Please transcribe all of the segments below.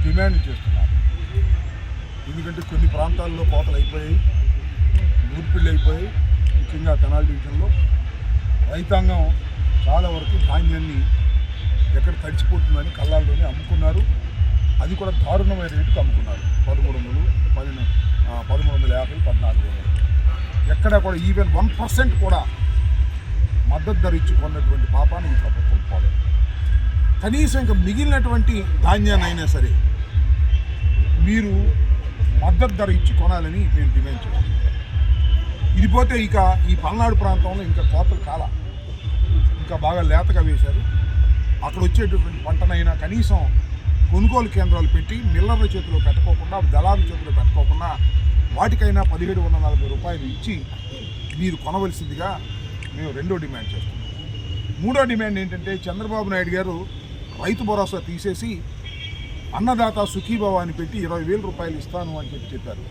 Demand చేస్తున్నారు. ఎందుకంటే కొన్ని ప్రాంతాల్లో కోతలు అయిపోయాయి, నూర్పిళ్ళు అయిపోయాయి. ముఖ్యంగా తెనాలి డివిజన్లో రైతాంగం చాలా వరకు ధాన్యాన్ని ఎక్కడ తడిచిపోతుందని కళ్ళాల్లోనే అమ్ముకున్నారు. అది కూడా దారుణమైన రేటుకు అమ్ముకున్నారు. 1300, 1350, 1400. ఎక్కడ కూడా ఈవెన్ 1% కూడా మద్దతు ధర ఇచ్చి కొన్నటువంటి పాపాన్ని ఈ ప్రభుత్వం పోలేదు. కనీసం ఇంకా మిగిలినటువంటి ధాన్యాన్ని అయినా సరే మీరు మద్దతు ధర ఇచ్చి కొనాలని మేము డిమాండ్ చేస్తున్నాం. ఇది పోతే ఇక ఈ పల్నాడు ప్రాంతంలో ఇంకా కోతలు ఇంకా బాగా లేతగా వేశారు. అక్కడ వచ్చేటటువంటి పంటనైనా కనీసం కొనుగోలు కేంద్రాలు పెట్టి మిల్లర్ల చేతిలో పెట్టుకోకుండా, దళారుల చేతిలో పెట్టుకోకుండా వాటికైనా 1740 రూపాయలు ఇచ్చి మీరు కొనవలసిందిగా మేము రెండో డిమాండ్ చేస్తున్నాం. మూడో డిమాండ్ ఏంటంటే, చంద్రబాబు నాయుడు గారు రైతు భరోసా తీసేసి అన్నదాత సుఖీభవ అని పెట్టి 20,000 రూపాయలు ఇస్తాను అని చెప్పారు.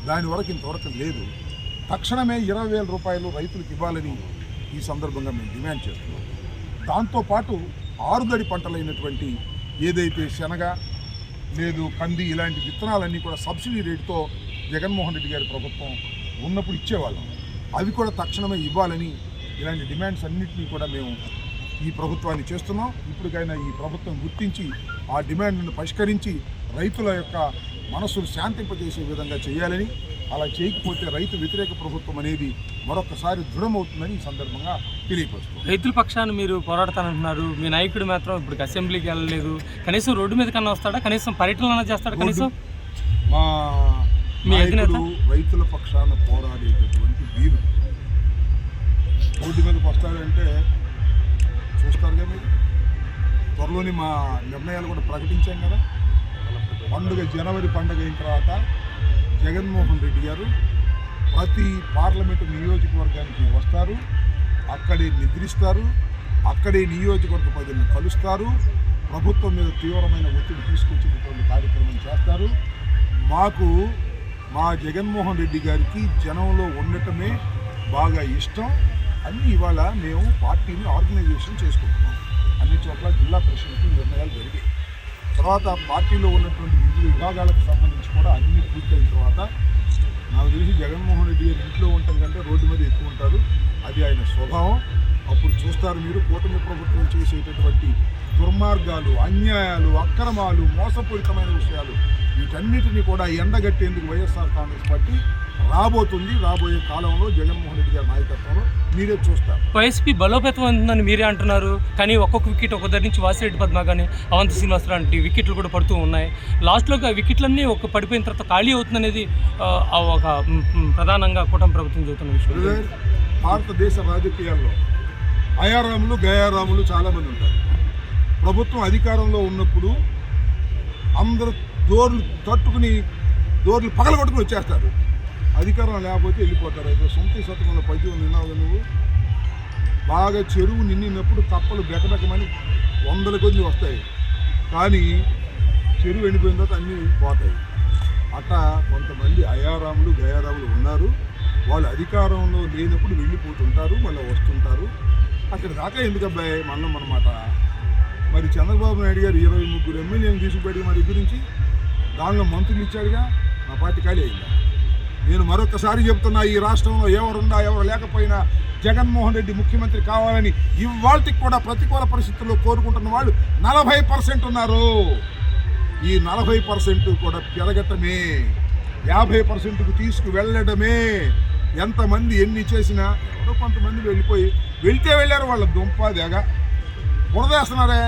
దాని వరకు ఇంతవరకు లేదు. తక్షణమే 20,000 రూపాయలు రైతులకు ఇవ్వాలని ఈ సందర్భంగా మేము డిమాండ్ చేస్తున్నాం. దాంతోపాటు ఆరుదడి పంటలైనటువంటి ఏదైతే శనగ లేదు, కంది ఇలాంటి విత్తనాలన్నీ కూడా సబ్సిడీ రేటుతో జగన్మోహన్ రెడ్డి గారి ప్రభుత్వం ఉన్నప్పుడు ఇచ్చేవాళ్ళం. అవి కూడా తక్షణమే ఇవ్వాలని ఇలాంటి డిమాండ్స్ అన్నింటినీ కూడా మేము ఈ ప్రభుత్వాన్ని చేస్తున్నాం. ఇప్పటికైనా ఈ ప్రభుత్వం గుర్తించి ఆ డిమాండ్ను పరిష్కరించి రైతుల యొక్క మనస్సును శాంతింపజేసే విధంగా చేయాలని, అలా చేయకపోతే రైతు వ్యతిరేక ప్రభుత్వం అనేది మరొకసారి దృఢమవుతుందని ఈ సందర్భంగా తెలియపరుస్తుంది. రైతుల పక్షాన్ని మీరు పోరాడతానంటున్నారు. మీ నాయకుడు మాత్రం ఇప్పుడు అసెంబ్లీకి వెళ్ళలేదు. కనీసం రోడ్డు మీద కన్నా వస్తాడా? కనీసం పర్యటన చేస్తాడా? కనీసం మా నాయకుడు రైతుల పక్షాన పోరాడేటటువంటి వీరు రోడ్డు మీదకి వస్తాడంటే చూస్తారుగా మీరు. త్వరలోని మా నిర్ణయాలు కూడా ప్రకటించాం కదా. జనవరి పండుగ అయిన తర్వాత జగన్మోహన్ రెడ్డి గారు ప్రతి పార్లమెంటు నియోజకవర్గానికి వస్తారు, అక్కడే నిద్రిస్తారు, అక్కడే నియోజకవర్గ ప్రజలను కలుస్తారు, ప్రభుత్వం మీద తీవ్రమైన ఒత్తిడి తీసుకొచ్చేటటువంటి కార్యక్రమం చేస్తారు. మాకు మా జగన్మోహన్ రెడ్డి గారికి జనంలో ఉండటమే బాగా ఇష్టం. అన్నీ ఇవాళ మేము పార్టీని ఆర్గనైజేషన్ చేసుకుంటున్నాం. అన్ని చోట్ల జిల్లా పరిషత్కి నిర్ణయాలు జరిగాయి. తర్వాత పార్టీలో ఉన్నటువంటి వివిధ విభాగాలకు సంబంధించి కూడా అన్ని పూర్తయిన తర్వాత నాకు తెలిసి జగన్మోహన్ రెడ్డి గారు ఇంట్లో ఉండటం కంటే రోడ్డు మీద ఎక్కువ ఉంటారు. అది ఆయన స్వభావం. అప్పుడు చూస్తారు మీరు కూటమి ప్రభుత్వం చేసేటటువంటి దుర్మార్గాలు, అన్యాయాలు, అక్రమాలు, మోసపూరితమైన విషయాలు వీటన్నిటినీ కూడా ఎండగట్టేందుకు వైఎస్ఆర్ కాంగ్రెస్ పార్టీ రాబోయే కాలంలో జగన్మోహన్ రెడ్డి గారి నాయకత్వంలో మీరే చూస్తారు. వైసీపీ బలోపేతం అవుతుందని మీరే అంటున్నారు. కానీ ఒక్కొక్క వికెట్ ఒక దగ్గర నుంచి వాసిరెడ్డి పద్మ కానీ అవంతి శ్రీనివాసరావు లాంటి వికెట్లు కూడా పడుతూ ఉన్నాయి. లాస్ట్లోకి ఆ వికెట్లన్నీ ఒక పడిపోయిన తర్వాత ఖాళీ అవుతుందనేది ఒక ప్రధానంగా కూటమి ప్రభుత్వం చెబుతున్న విషయం. భారతదేశ రాజకీయాల్లో అయారాములు గయారాములు చాలామంది ఉంటారు. ప్రభుత్వం అధికారంలో ఉన్నప్పుడు అందరూ డోర్లు పగలగొట్టుకుని వచ్చేస్తారు. అధికారం లేకపోతే వెళ్ళిపోతారు. అయితే సొంత శతకంలో పద్యం నిన్నావు నువ్వు. బాగా చెరువు నిండినప్పుడు కప్పలు బెకబెకమని 100 కొద్ది వస్తాయి, కానీ చెరువు ఎండిపోయిన తర్వాత అన్నీ పోతాయి. అట్లా కొంతమంది అయారాములు గయారాములు ఉన్నారు. వాళ్ళు అధికారంలో లేనప్పుడు వెళ్ళిపోతుంటారు, మళ్ళీ వస్తుంటారు. అక్కడ దాకా ఎందుకు అబ్బాయి మనమాట. మరి చంద్రబాబు నాయుడు గారు 23 ఎమ్మెల్యేలు తీసుకుపెట్టి మరి గురించి దానిలో మంత్రులు ఇచ్చాడుగా. మా పార్టీ ఖాళీ అయిందా? నేను మరొకసారి చెప్తున్నా, ఈ రాష్ట్రంలో ఎవరున్నా ఎవరు లేకపోయినా జగన్మోహన్ రెడ్డి ముఖ్యమంత్రి కావాలని ఇవాళకి కూడా ప్రతికూల పరిస్థితుల్లో కోరుకుంటున్న వాళ్ళు 40% ఉన్నారు. ఈ 40% కూడా పెరగటమే, 50%కు తీసుకువెళ్ళడమే. ఎంతమంది ఎన్ని చేసినా ఎవరో కొంతమంది వెళ్తే వెళ్ళారు. వాళ్ళ దుంప దేగ బురదేస్తున్నారే.